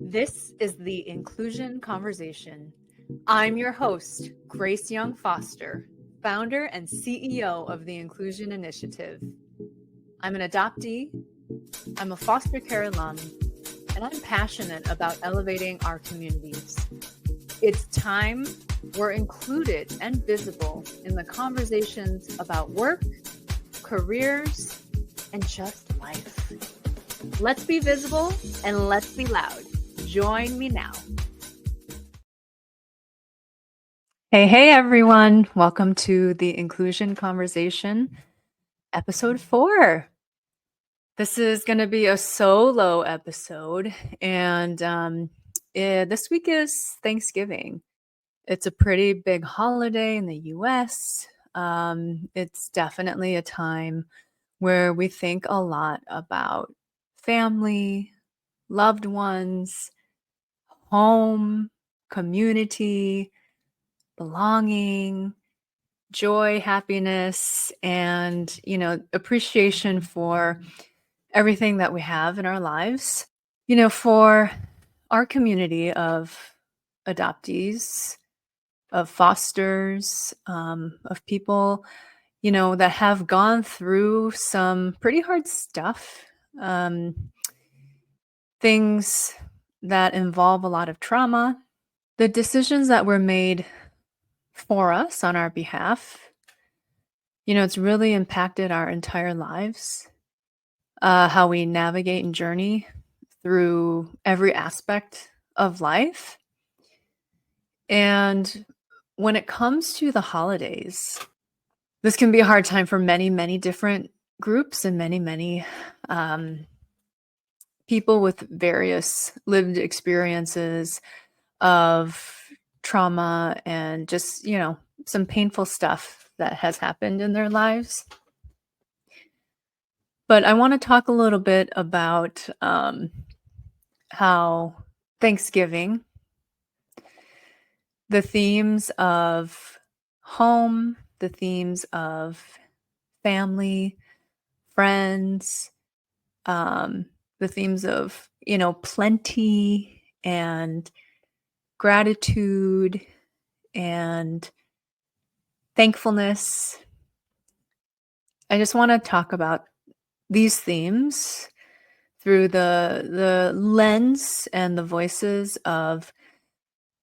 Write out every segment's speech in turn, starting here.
This is the Inclusion Conversation. I'm your host, Grace Young Foster, founder and CEO of the Inclusion Initiative. I'm an adoptee, I'm a foster care alum, and I'm passionate about elevating our communities. It's time we're included and visible in the conversations about work, careers, and just life. Let's be visible and let's be loud. Join me now. Hey, everyone. Welcome to the Inclusion Conversation, episode 4. This is going to be a solo episode, and this week is Thanksgiving. It's a pretty big holiday in the US. It's definitely a time where we think a lot about family, loved ones, home, community, belonging, joy, happiness, and, appreciation for everything that we have in our lives. For our community of adoptees, of fosters, of people, that have gone through some pretty hard stuff, things that involve a lot of trauma, the decisions that were made for us on our behalf, it's really impacted our entire lives, how we navigate and journey through every aspect of life. And when it comes to the holidays, this can be a hard time for many, many different groups and many people with various lived experiences of trauma and just, some painful stuff that has happened in their lives. But I want to talk a little bit about how Thanksgiving, the themes of home, the themes of family, friends, the themes of, plenty and gratitude and thankfulness. I just want to talk about these themes through the lens and the voices of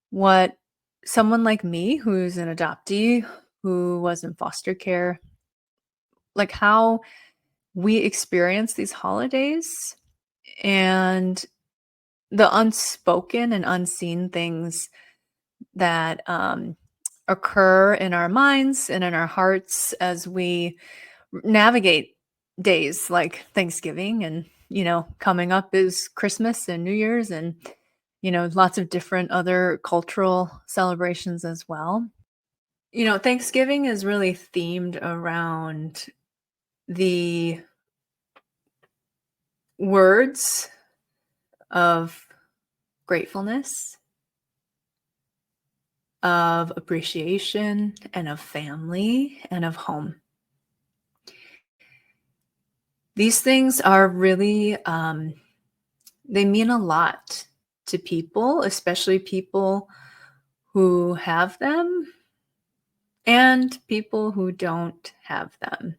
what someone like me, who's an adoptee, who was in foster care, like how we experience these holidays and the unspoken and unseen things that occur in our minds and in our hearts as we navigate days like Thanksgiving, and coming up is Christmas and New Year's, and lots of different other cultural celebrations as well. Thanksgiving is really themed around the words of gratefulness, of appreciation, and of family, and of home. These things are really, they mean a lot to people, especially people who have them and people who don't have them.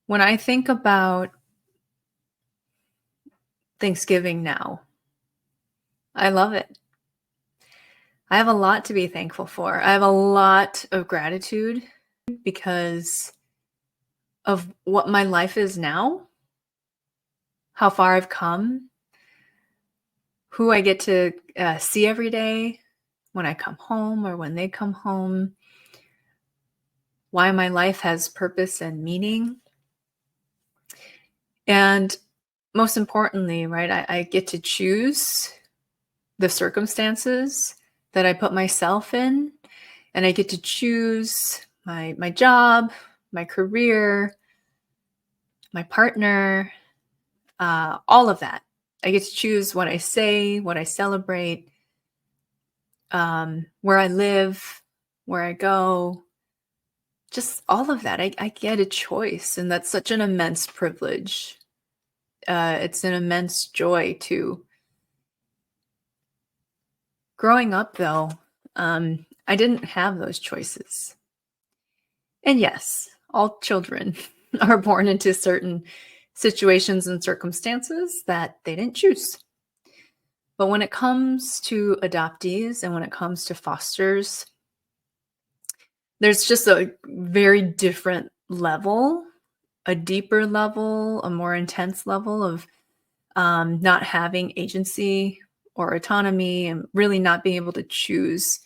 When I think about Thanksgiving now, I love it. I have a lot to be thankful for. I have a lot of gratitude because of what my life is now, how far I've come, who I get to see every day when I come home or when they come home, why my life has purpose and meaning. And most importantly, right, I get to choose the circumstances that I put myself in, and I get to choose my job, my career, my partner, all of that. I get to choose what I say, what I celebrate, where I live, where I go, just all of that. I get a choice, and that's such an immense privilege. It's an immense joy too. Growing up, though, I didn't have those choices. And yes, all children are born into certain situations and circumstances that they didn't choose. But when it comes to adoptees and when it comes to fosters, there's just a very different level, a deeper level, a more intense level of not having agency or autonomy and really not being able to choose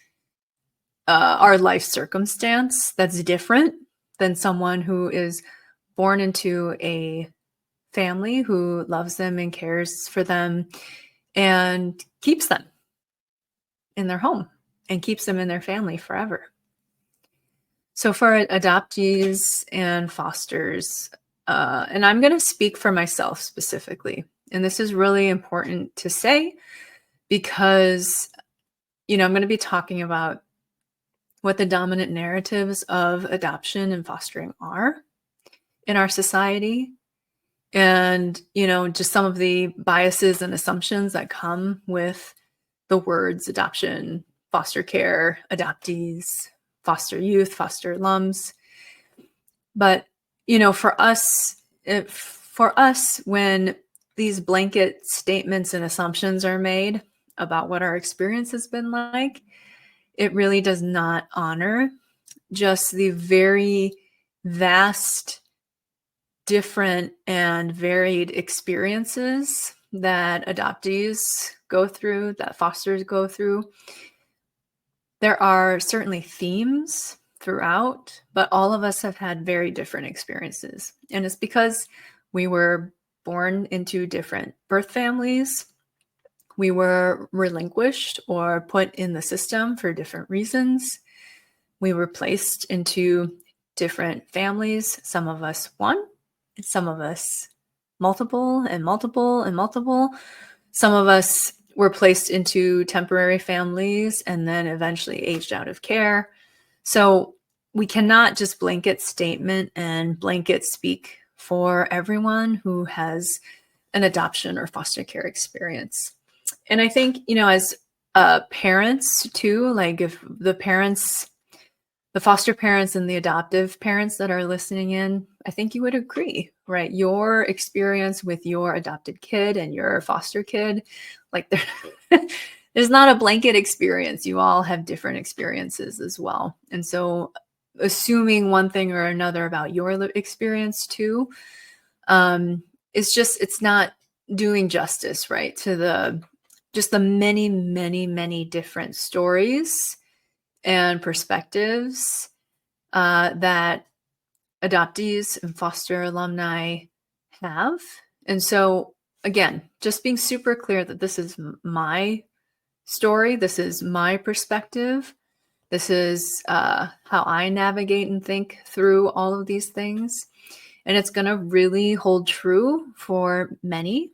our life circumstance that's different than someone who is born into a family who loves them and cares for them and keeps them in their home and keeps them in their family forever. So for adoptees and fosters, and I'm going to speak for myself specifically, and this is really important to say because, I'm going to be talking about what the dominant narratives of adoption and fostering are in our society. And, just some of the biases and assumptions that come with the words adoption, foster care, adoptees, foster youth, foster alums. But, for us, when these blanket statements and assumptions are made about what our experience has been like, it really does not honor just the very vast, different, and varied experiences that adoptees go through, that fosters go through. There are certainly themes throughout, but all of us have had very different experiences. And it's because we were born into different birth families. We were relinquished or put in the system for different reasons. We were placed into different families. Some of us one, and some of us multiple and multiple and multiple. Some of us were placed into temporary families and then eventually aged out of care. So we cannot just blanket statement and blanket speak for everyone who has an adoption or foster care experience. And I think, as parents too, like if the foster parents and the adoptive parents that are listening in, I think you would agree, right? Your experience with your adopted kid and your foster kid, like there's not a blanket experience. You all have different experiences as well. And so assuming one thing or another about your experience too, it's not doing justice, right, to the many, many, many different stories and perspectives that adoptees and foster alumni have. And so, again, just being super clear that this is my story, this is my perspective, this is how I navigate and think through all of these things. And it's going to really hold true for many,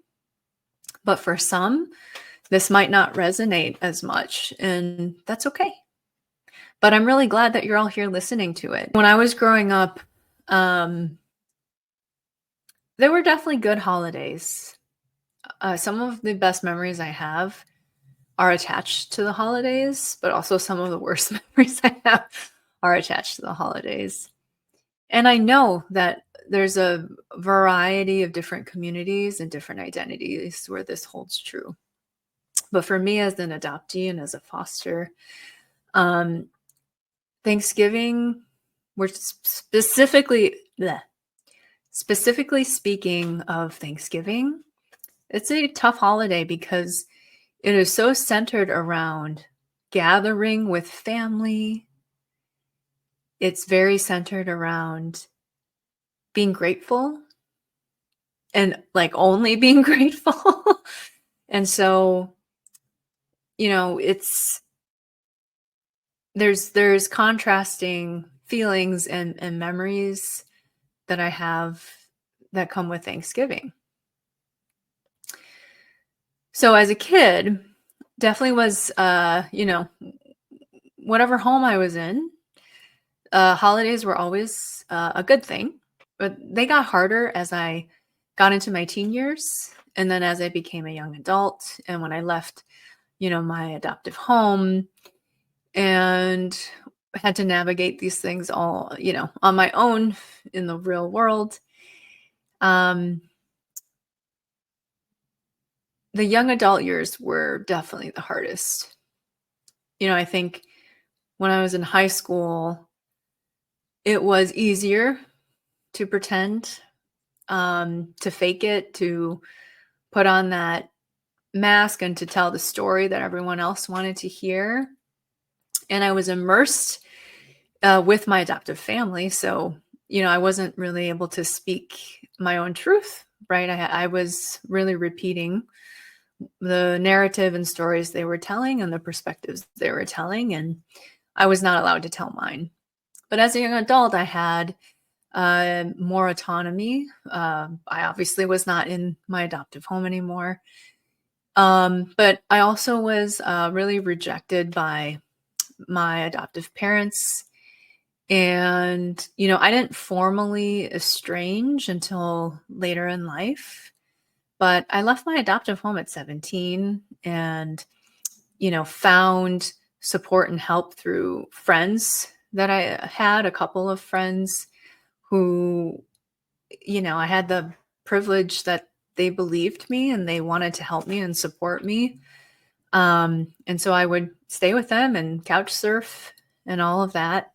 but for some, this might not resonate as much, and that's okay. But I'm really glad that you're all here listening to it. When I was growing up, there were definitely good holidays. Some of the best memories I have are attached to the holidays, but also some of the worst memories I have are attached to the holidays. And I know that there's a variety of different communities and different identities where this holds true. But for me as an adoptee and as a foster, Thanksgiving, we're specifically speaking of Thanksgiving, it's a tough holiday because it is so centered around gathering with family. It's very centered around being grateful and like only being grateful. And so, there's contrasting feelings and memories that I have that come with Thanksgiving. So as a kid, definitely was, whatever home I was in, holidays were always a good thing, but they got harder as I got into my teen years. And then as I became a young adult, and when I left, my adoptive home and had to navigate these things all, on my own in the real world. Um, the young adult years were definitely the hardest. I think when I was in high school, it was easier to pretend, to fake it, to put on that mask and to tell the story that everyone else wanted to hear. And I was immersed with my adoptive family. So, I wasn't really able to speak my own truth, right? I was really repeating the narrative and stories they were telling and the perspectives they were telling. And I was not allowed to tell mine. But as a young adult, I had more autonomy. I obviously was not in my adoptive home anymore. But I also was really rejected by my adoptive parents. And, I didn't formally estrange until later in life, but I left my adoptive home at 17 and, found support and help through friends that I had, a couple of friends who, I had the privilege that they believed me and they wanted to help me and support me. And so I would stay with them and couch surf and all of that.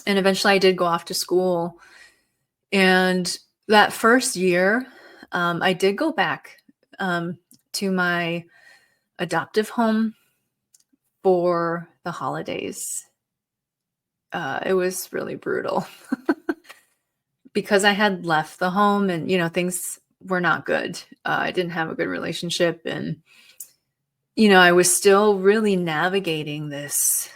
And eventually I did go off to school. And that first year, I did go back to my adoptive home for the holidays. It was really brutal because I had left the home and, things were not good. I didn't have a good relationship. And, I was still really navigating this.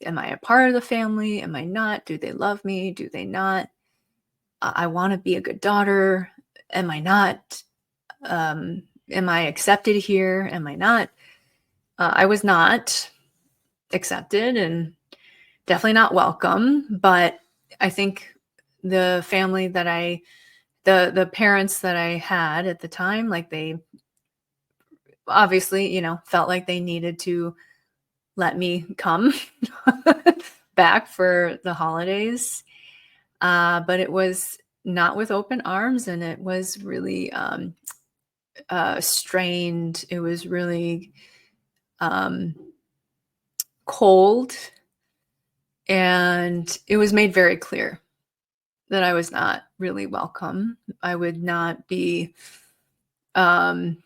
Am I a part of the family? Am I not? Do they love me? Do they not? I want to be a good daughter. Am I not? Am I accepted here? Am I not? I was not accepted and definitely not welcome. But I think the family that the parents that I had at the time, like they obviously, felt like they needed to let me come back for the holidays. But it was not with open arms and it was really strained. It was really um, cold. And it was made very clear that I was not really welcome. I would not be um,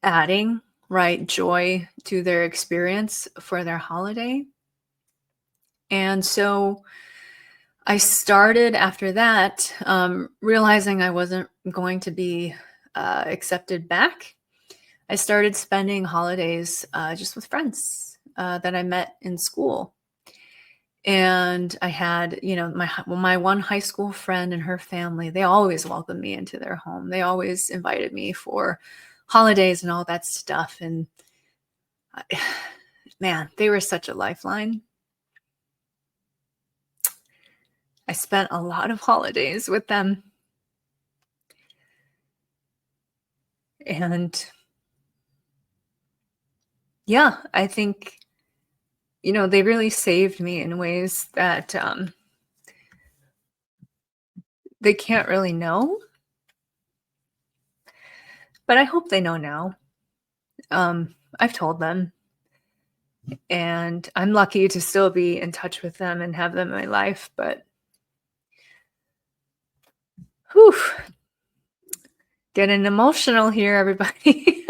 adding, right, joy to their experience for their holiday. And so I started after that, realizing I wasn't going to be accepted back. I started spending holidays just with friends that I met in school. And I had, my one high school friend and her family, they always welcomed me into their home. They always invited me for holidays and all that stuff. And man, they were such a lifeline. I spent a lot of holidays with them. And yeah, I think, they really saved me in ways that they can't really know, but I hope they know now. I've told them, and I'm lucky to still be in touch with them and have them in my life, but whew, getting emotional here, everybody.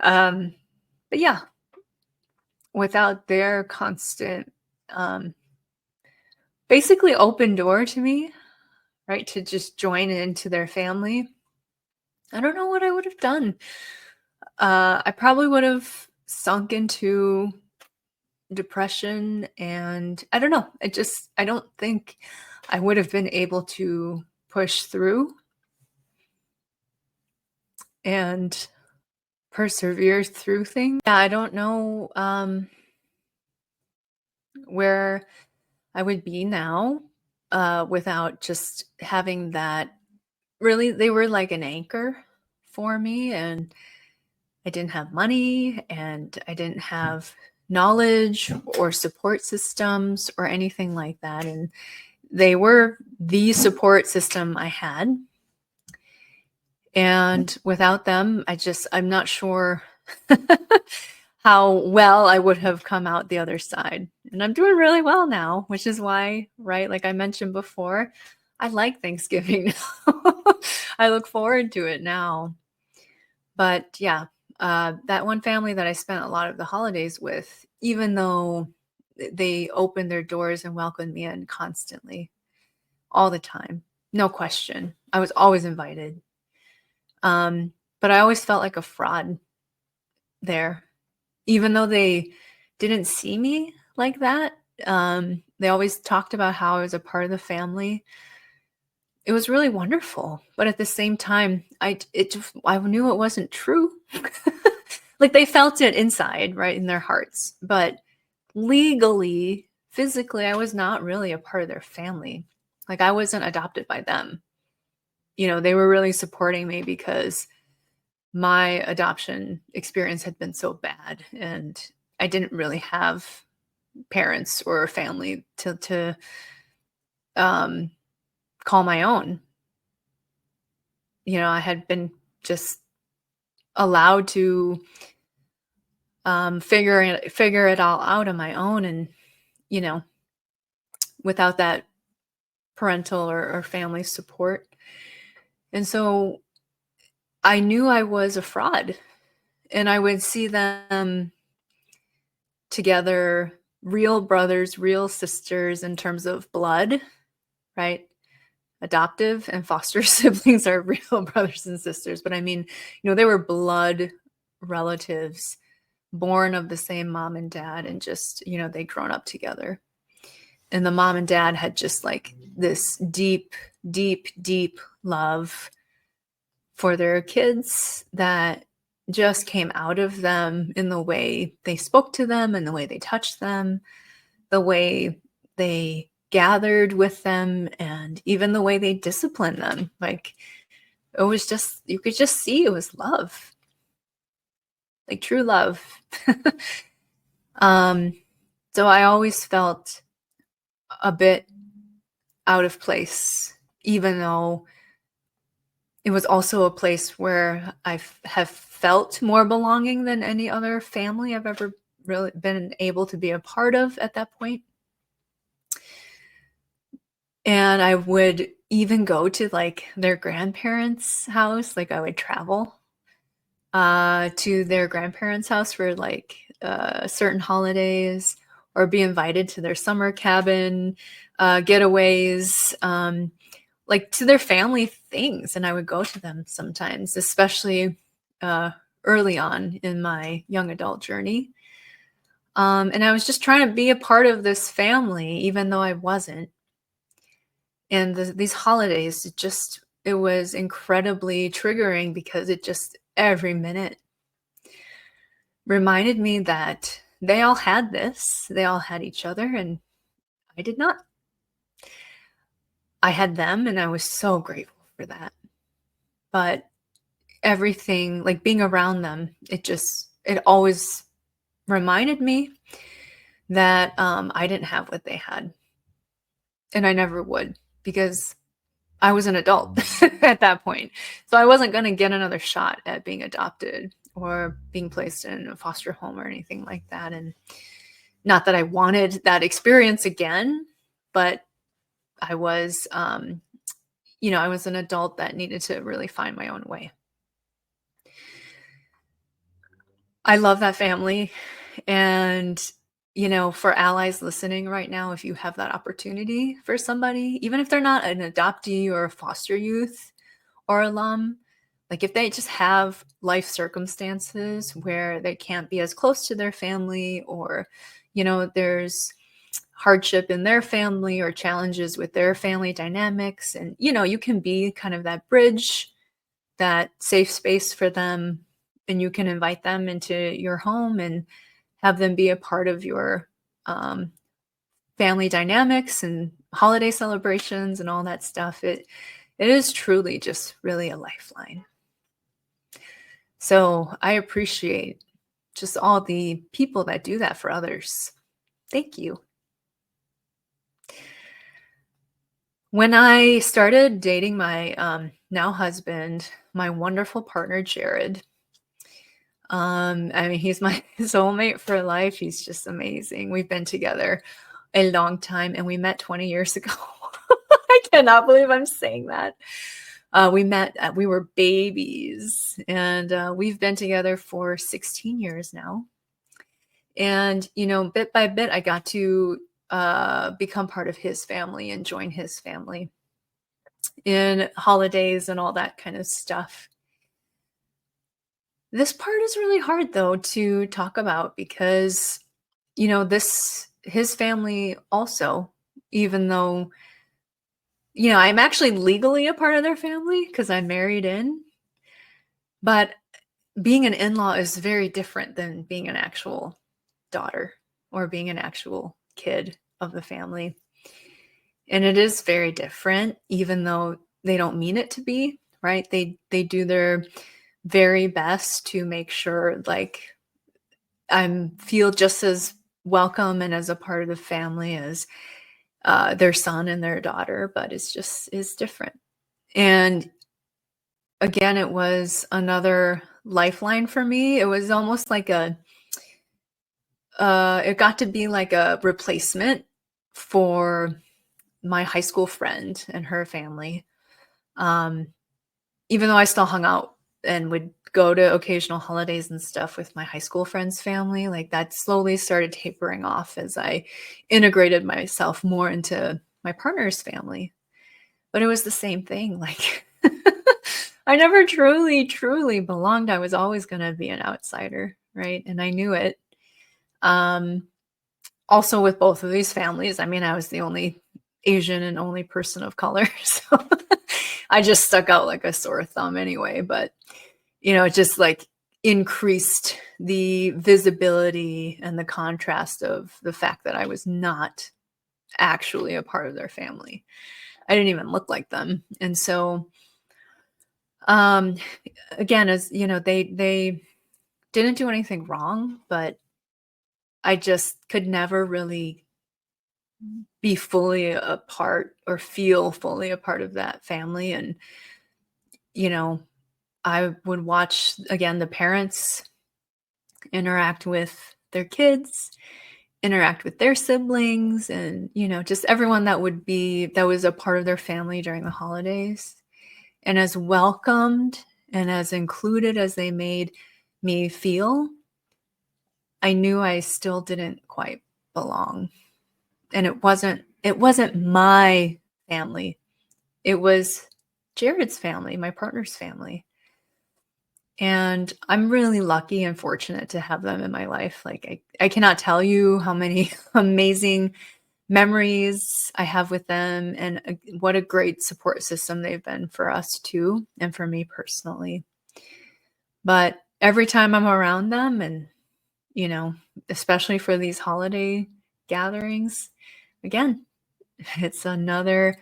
um, but yeah, without their constant, um, basically open door to me, right, to just join into their family, I don't know what I would have done. I probably would have sunk into depression and I don't know. I don't think I would have been able to push through and persevere through things. Yeah, I don't know where I would be now without just having that really, they were like an anchor for me, and I didn't have money, and I didn't have knowledge or support systems or anything like that, and they were the support system I had. And without them, I'm not sure how well I would have come out the other side. And I'm doing really well now, which is why, right, like I mentioned before, I like Thanksgiving now. I look forward to it now. But yeah, that one family that I spent a lot of the holidays with, even though they opened their doors and welcomed me in constantly, all the time, no question. I was always invited. But I always felt like a fraud there, even though they didn't see me like that. They always talked about how I was a part of the family. It was really wonderful, but at the same time, I knew it wasn't true. Like they felt it inside, right, in their hearts, but legally, physically, I was not really a part of their family. Like I wasn't adopted by them. They were really supporting me because my adoption experience had been so bad, and I didn't really have parents or family to um, call my own. I had been just allowed to figure it all out on my own, and you know, without that parental or family support. And so I knew I was a fraud, and I would see them together, real brothers, real sisters in terms of blood, right? Adoptive and foster siblings are real brothers and sisters, but I mean, they were blood relatives born of the same mom and dad, and just, they'd grown up together. And the mom and dad had just like this deep, deep, deep love for their kids that just came out of them in the way they spoke to them and the way they touched them, the way they gathered with them, and even the way they disciplined them. Like it was just, you could just see it was love, like true love. um, so I always felt a bit out of place, even though it was also a place where have felt more belonging than any other family I've ever really been able to be a part of at that point. And I would even go to like their grandparents' house. Like I would travel to their grandparents' house for like certain holidays, or be invited to their summer cabin getaways, like to their family things. And I would go to them sometimes, especially early on in my young adult journey. And I was just trying to be a part of this family, even though I wasn't. And these holidays, it was incredibly triggering, because it just every minute reminded me that they all had this, they all had each other, and I did not. I had them, and I was so grateful for that. But everything, like being around them, it always reminded me that I didn't have what they had, and I never would, because I was an adult at that point. So I wasn't going to get another shot at being adopted or being placed in a foster home or anything like that. And not that I wanted that experience again, but I was, I was an adult that needed to really find my own way. I love that family. And, for allies listening right now, if you have that opportunity for somebody, even if they're not an adoptee or a foster youth or alum, like if they just have life circumstances where they can't be as close to their family, or, there's hardship in their family or challenges with their family dynamics, and, you can be kind of that bridge, that safe space for them, and you can invite them into your home and have them be a part of your family dynamics and holiday celebrations and all that stuff. It is truly just really a lifeline. So I appreciate just all the people that do that for others. Thank you. When I started dating my now husband, my wonderful partner, Jared, I mean, he's my soulmate for life. He's just amazing. We've been together a long time and we met 20 years ago. I cannot believe I'm saying that. We met, we were babies, and we've been together for 16 years now. And, bit by bit, I got to become part of his family and join his family in holidays and all that kind of stuff. This part is really hard, though, to talk about because, his family also, even though, I'm actually legally a part of their family because I'm married in, but being an in-law is very different than being an actual daughter or being an actual kid of the family. And it is very different, even though they don't mean it to be, right? They do their very best to make sure like I feel just as welcome and as a part of the family as their son and their daughter, but it's different. And again, it was another lifeline for me. It was almost like it got to be like a replacement for my high school friend and her family. Um, Even though I still hung out and would go to occasional holidays and stuff with my high school friends' family, like that slowly started tapering off as I integrated myself more into my partner's family. But it was the same thing. Like I never truly belonged. I was always going to be an outsider, right? And I knew it. Um, Also with both of these families, I mean, I was the only Asian and only person of color, so I just stuck out like a sore thumb anyway, but, it just, like, increased the visibility and the contrast of the fact that I was not actually a part of their family. I didn't even look like them, and so, um, again, as they didn't do anything wrong, but I just could never really be fully a part or feel fully a part of that family. And, you know, I would watch again the parents interact with their kids, interact with their siblings, and, just everyone that was a part of their family during the holidays. And as welcomed and as included as they made me feel, I knew I still didn't quite belong. And it wasn't my family. It was Jared's family, my partner's family. And I'm really lucky and fortunate to have them in my life. Like I cannot tell you how many amazing memories I have with them and what a great support system they've been for us too and for me personally. But every time I'm around them and, you know, especially for these holiday gatherings, again, it's another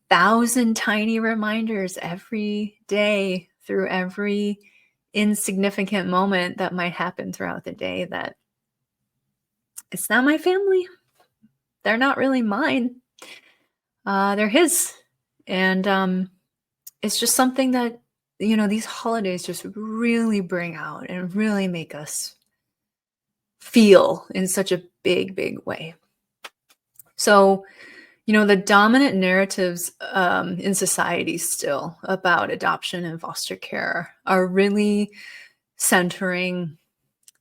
1,000 tiny reminders every day through every insignificant moment that might happen throughout the day that it's not my family. They're not really mine. They're his. And it's just something that, these holidays just really bring out and really make us feel in such a big way. So, the dominant narratives in society still about adoption and foster care are really centering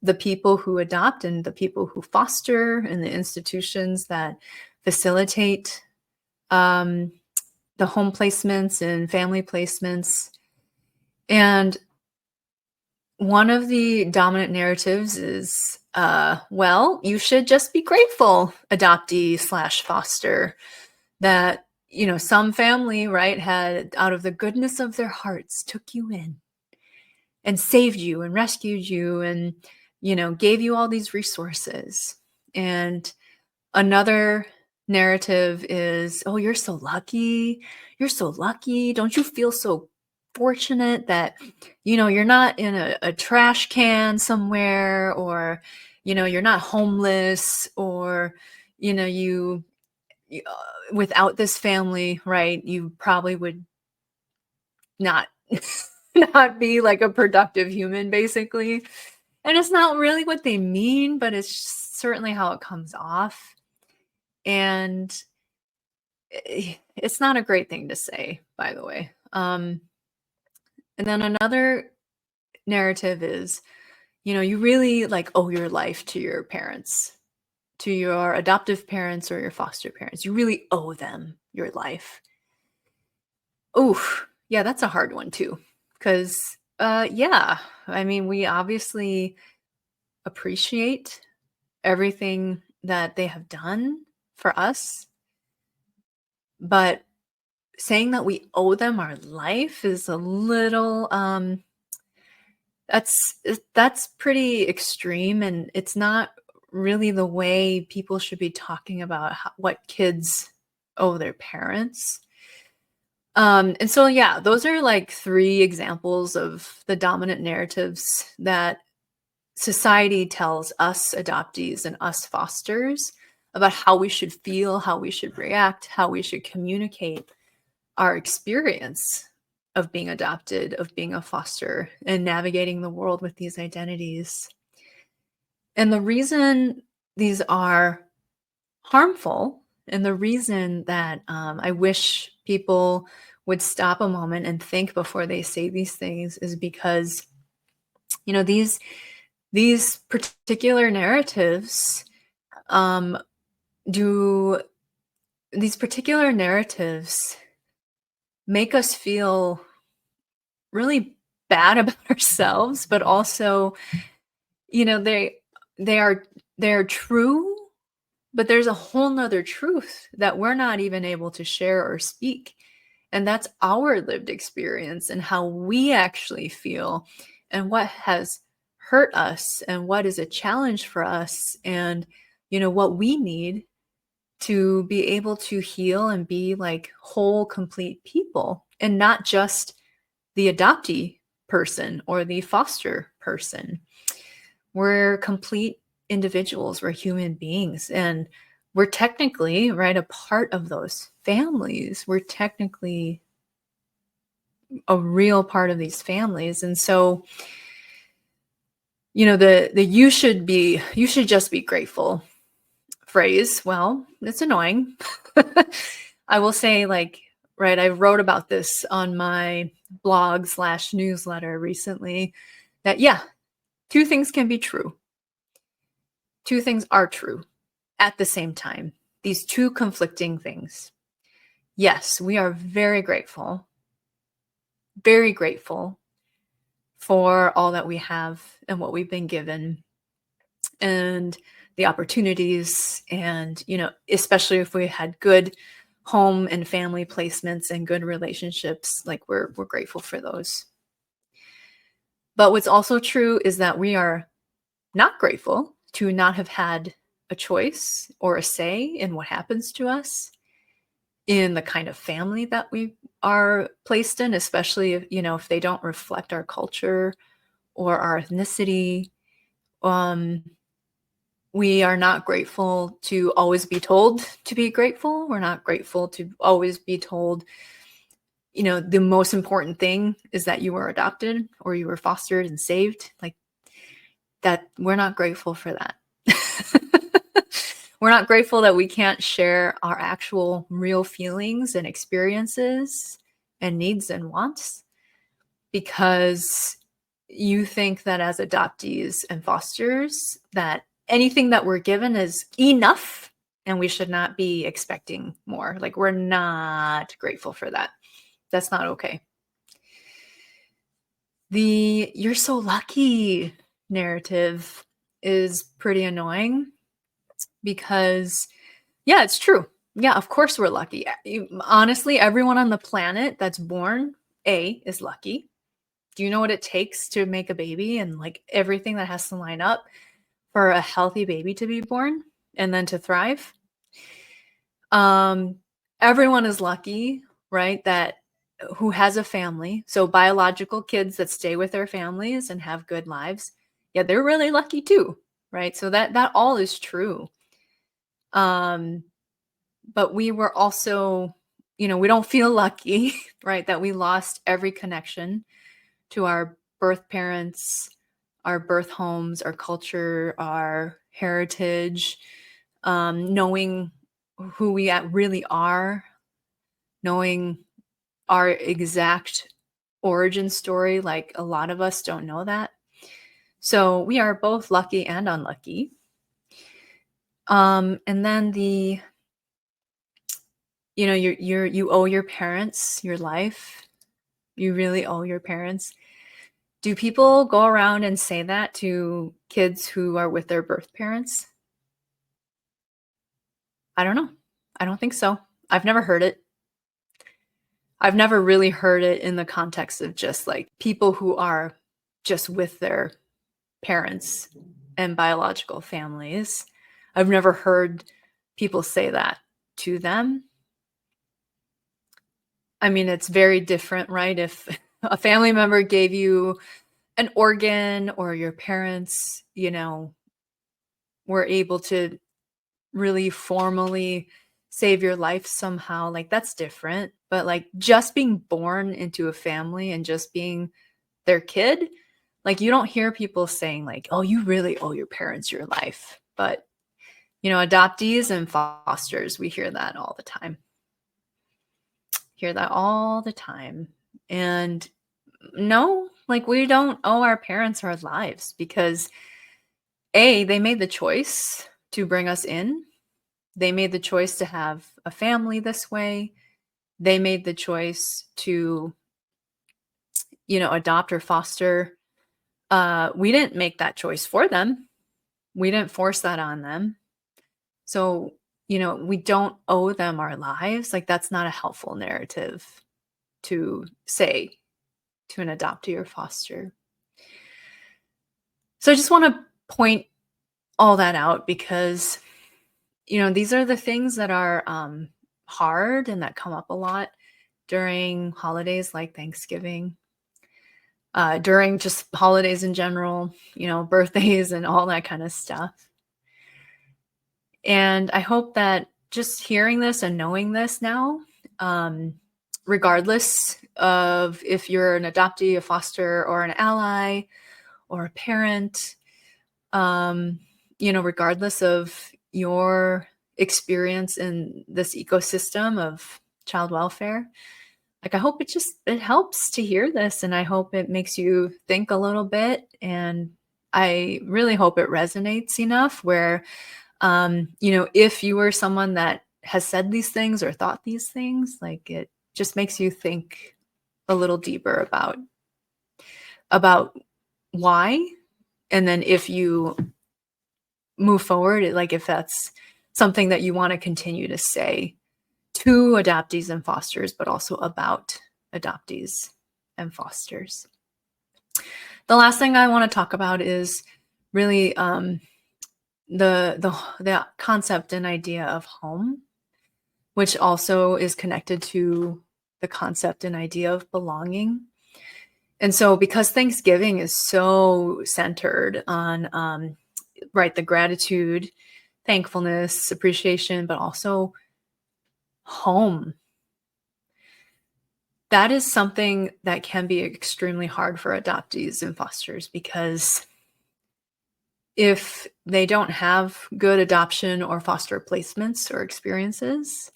the people who adopt and the people who foster and the institutions that facilitate the home placements and family placements. And one of the dominant narratives is, well, you should just be grateful, adoptee/foster, that, some family, right, had out of the goodness of their hearts took you in and saved you and rescued you and, gave you all these resources. And another narrative is, "Oh, you're so lucky. You're so lucky. Don't you feel so fortunate that, you're not in a trash can somewhere, or, you're not homeless, or, without this family, right, you probably would not not be like a productive human, basically." And it's not really what they mean, but it's certainly how it comes off. And it's not a great thing to say, by the way. And then another narrative is, you really like owe your life to your parents, to your adoptive parents or your foster parents. You really owe them your life. Oof. Yeah, that's a hard one too. Because, yeah, I mean, we obviously appreciate everything that they have done for us, but saying that we owe them our life is a little, that's pretty extreme, and it's not really the way people should be talking about what kids owe their parents. And so, yeah, those are like three examples of the dominant narratives that society tells us adoptees and us fosters about how we should feel, how we should react, how we should communicate our experience of being adopted, of being a foster, and navigating the world with these identities. And the reason these are harmful, and the reason that I wish people would stop a moment and think before they say these things, is because these particular narratives do these particular narratives make us feel really bad about ourselves, but also, they are they're true, but there's a whole nother truth that we're not even able to share or speak. And that's our lived experience and how we actually feel, and what has hurt us, and what is a challenge for us, and what we need to be able to heal and be like whole, complete people, and not just the adoptee person or the foster person. We're complete individuals, we're human beings, and we're technically, right, a part of those families. We're technically a real part of these families. And so, the you should just be grateful phrase, well, it's annoying. I will say, like, right, I wrote about this on my blog/newsletter recently, that, yeah, two things can be true. Two things are true at the same time. These two conflicting things. Yes, we are very grateful for all that we have and what we've been given, and the opportunities, and especially if we had good home and family placements and good relationships, like we're grateful for those. But what's also true is that we are not grateful to not have had a choice or a say in what happens to us, in the kind of family that we are placed in, especially if they don't reflect our culture or our ethnicity. We are not grateful to always be told to be grateful. We're not grateful to always be told, the most important thing is that you were adopted or you were fostered and saved. Like that, we're not grateful for that. We're not grateful that we can't share our actual real feelings and experiences and needs and wants, because you think that as adoptees and fosters, that anything that we're given is enough and we should not be expecting more. Like, we're not grateful for that. That's not okay. The "you're so lucky" narrative is pretty annoying, because, yeah, it's true. Yeah, of course we're lucky. Honestly, everyone on the planet that's born, is lucky. Do you know what it takes to make a baby, and like everything that has to line up for a healthy baby to be born and then to thrive? Um, Everyone is lucky, right, that who has a family. So biological kids that stay with their families and have good lives, yeah, they're really lucky too, right? So that all is true. Um, but we were also, we don't feel lucky, right, that we lost every connection to our birth parents, our birth homes, our culture, our heritage, knowing who we really are, knowing our exact origin story. Like a lot of us don't know that. So we are both lucky and unlucky. And then you owe your parents your life. You really owe your parents. Do people go around and say that to kids who are with their birth parents? I don't know. I don't think so. I've never heard it. I've never really heard it in the context of just like people who are just with their parents and biological families. I've never heard people say that to them. I mean, it's very different, right? If a family member gave you an organ or your parents, were able to really formally save your life somehow, like that's different. But like just being born into a family and just being their kid, like you don't hear people saying like, "Oh, you really owe your parents your life." But adoptees and fosters, we hear that all the time. Hear that all the time. And no, like we don't owe our parents our lives because they made the choice to bring us in. They made the choice to have a family this way. They made the choice to, adopt or foster. We didn't make that choice for them. We didn't force that on them. So, we don't owe them our lives. Like, that's not a helpful narrative to say to an adoptee or foster. So, I just want to point all that out because, these are the things that are hard and that come up a lot during holidays like Thanksgiving, during just holidays in general, birthdays and all that kind of stuff. And I hope that just hearing this and knowing this now, regardless of if you're an adoptee, a foster, or an ally, or a parent, regardless of your experience in this ecosystem of child welfare, like I hope it helps to hear this, and I hope it makes you think a little bit, and I really hope it resonates enough where if you were someone that has said these things or thought these things, like it just makes you think a little deeper about why. And then if you move forward, like if that's something that you want to continue to say to adoptees and fosters, but also about adoptees and fosters. The last thing I want to talk about is really the concept and idea of home, which also is connected to the concept and idea of belonging. And so because Thanksgiving is so centered on right, the gratitude, thankfulness, appreciation, but also home. That is something that can be extremely hard for adoptees and fosters because if they don't have good adoption or foster placements or experiences,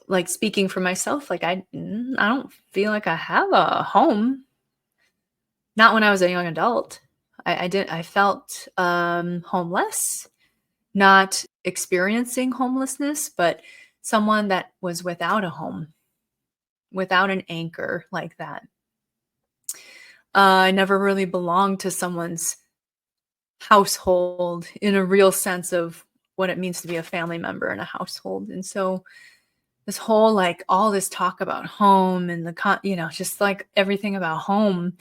like speaking for myself, like I don't feel like I have a home. Not when I was a young adult. I felt homeless, not experiencing homelessness, but someone that was without a home, without an anchor like that. I never really belonged to someone's household in a real sense of what it means to be a family member in a household. And so this whole like all this talk about home and just like everything about home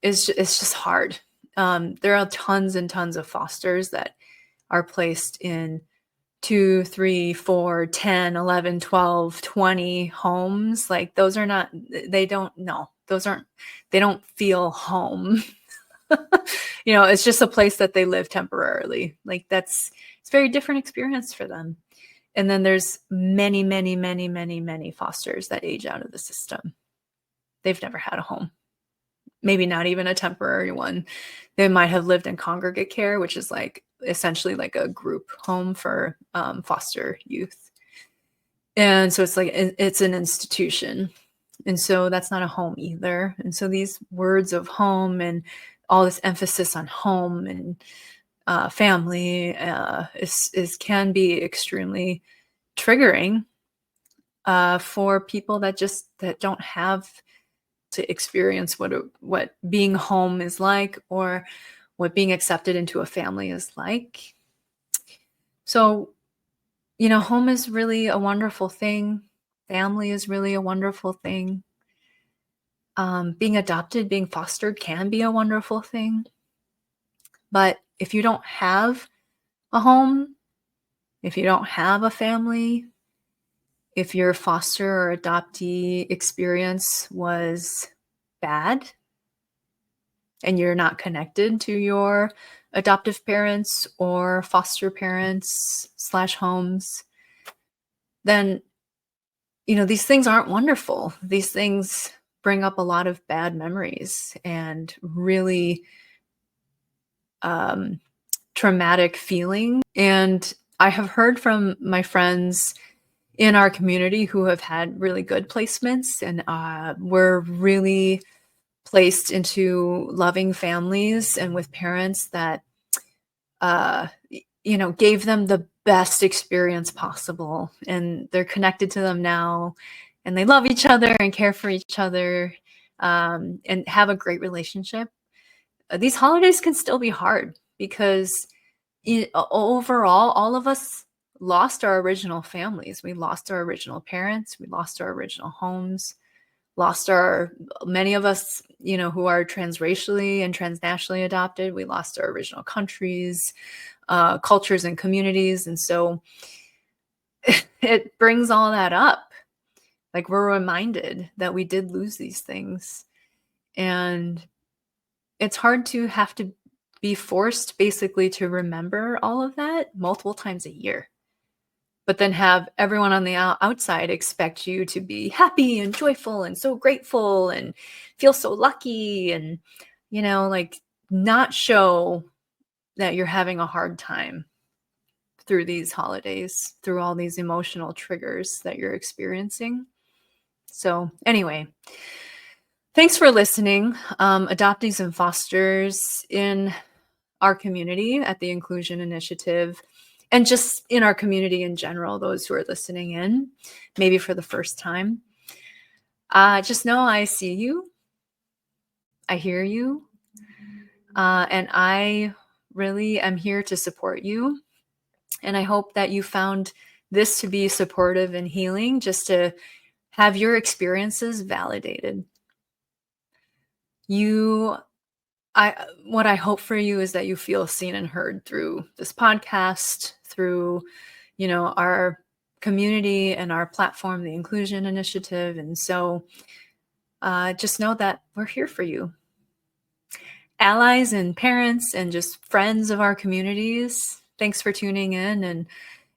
it's just hard. There are tons and tons of fosters that are placed in 2, 3, 4, 10, 11, 12, 20 homes. Like those are not, they don't, no, those aren't, they don't feel home. It's just a place that they live temporarily. Like it's a very different experience for them. And then there's many, many, many, many, many fosters that age out of the system. They've never had a home, maybe not even a temporary one. They might have lived in congregate care, which is like essentially like a group home for foster youth. And so it's like, it's an institution. And so that's not a home either. And so these words of home and all this emphasis on home and family can be extremely triggering for people that don't have to experience what being home is like, or what being accepted into a family is like. So, home is really a wonderful thing. Family is really a wonderful thing. Being adopted, being fostered can be a wonderful thing. But if you don't have a home, if you don't have a family, if your foster or adoptee experience was bad and you're not connected to your adoptive parents or foster parents / homes, then, these things aren't wonderful. These things bring up a lot of bad memories and really traumatic feeling. And I have heard from my friends in our community who have had really good placements and were really placed into loving families and with parents that, gave them the best experience possible. And they're connected to them now, and they love each other and care for each other, and have a great relationship. These holidays can still be hard because overall, all of us lost our original families. We lost our original parents. We lost our original homes. Many of us, who are transracially and transnationally adopted, we lost our original countries, cultures, and communities. And so it brings all that up. Like we're reminded that we did lose these things. And it's hard to have to be forced basically to remember all of that multiple times a year, but then have everyone on the outside expect you to be happy and joyful and so grateful and feel so lucky and, like not show that you're having a hard time through these holidays, through all these emotional triggers that you're experiencing. So anyway, thanks for listening. Adoptees and Fosters in our community at the Inclusion Initiative, and just in our community in general, those who are listening in, maybe for the first time, just know I see you, I hear you, and I really am here to support you. And I hope that you found this to be supportive and healing, just to have your experiences validated. What I hope for you is that you feel seen and heard through this podcast, through, our community and our platform, the Inclusion Initiative. And so just know that we're here for you. Allies and parents and just friends of our communities, thanks for tuning in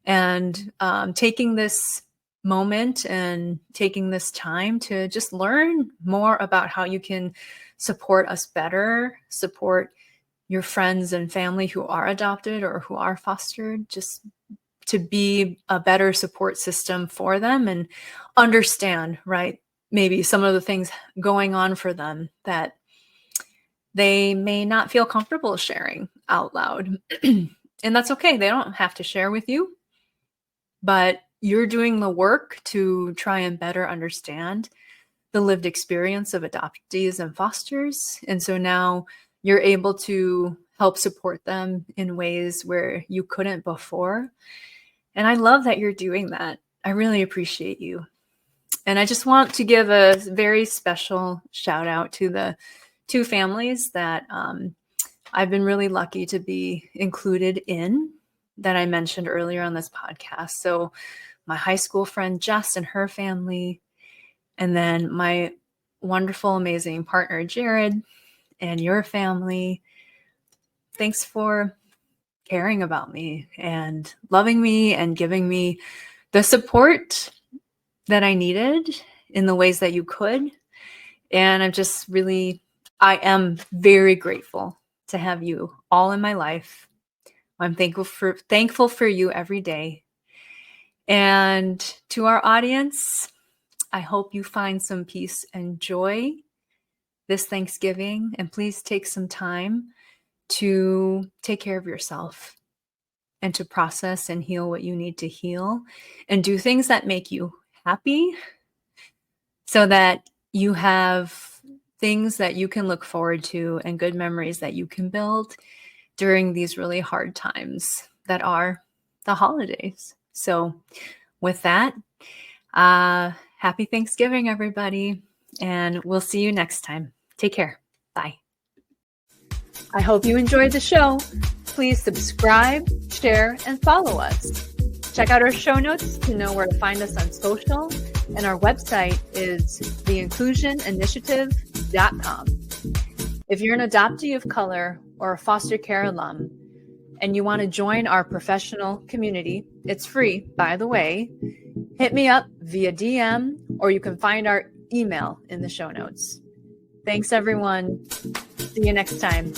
and taking this moment and taking this time to just learn more about how you can support us better, support your friends and family who are adopted or who are fostered, just to be a better support system for them and understand, right, maybe some of the things going on for them that they may not feel comfortable sharing out loud. And that's okay. They don't have to share with you, but you're doing the work to try and better understand the lived experience of adoptees and fosters. And so now you're able to help support them in ways where you couldn't before. And I love that you're doing that. I really appreciate you. And I just want to give a very special shout out to the 2 families that I've been really lucky to be included in. that I mentioned earlier on this podcast. So my high school friend Jess and her family, and then my wonderful, amazing partner Jared and your family. Thanks for caring about me and loving me and giving me the support that I needed in the ways that you could. And I am very grateful to have you all in my life. I'm thankful for you every day. And to our audience, I hope you find some peace and joy this Thanksgiving. And please take some time to take care of yourself and to process and heal what you need to heal and do things that make you happy so that you have things that you can look forward to and good memories that you can build during these really hard times that are the holidays. So with that, happy Thanksgiving, everybody, and we'll see you next time. Take care. Bye. I hope you enjoyed the show. Please subscribe, share, and follow us. Check out our show notes to know where to find us on social, and our website is theinclusioninitiative.com. If you're an adoptee of color or a foster care alum and you want to join our professional community, it's free, by the way, hit me up via DM or you can find our email in the show notes. Thanks, everyone. See you next time.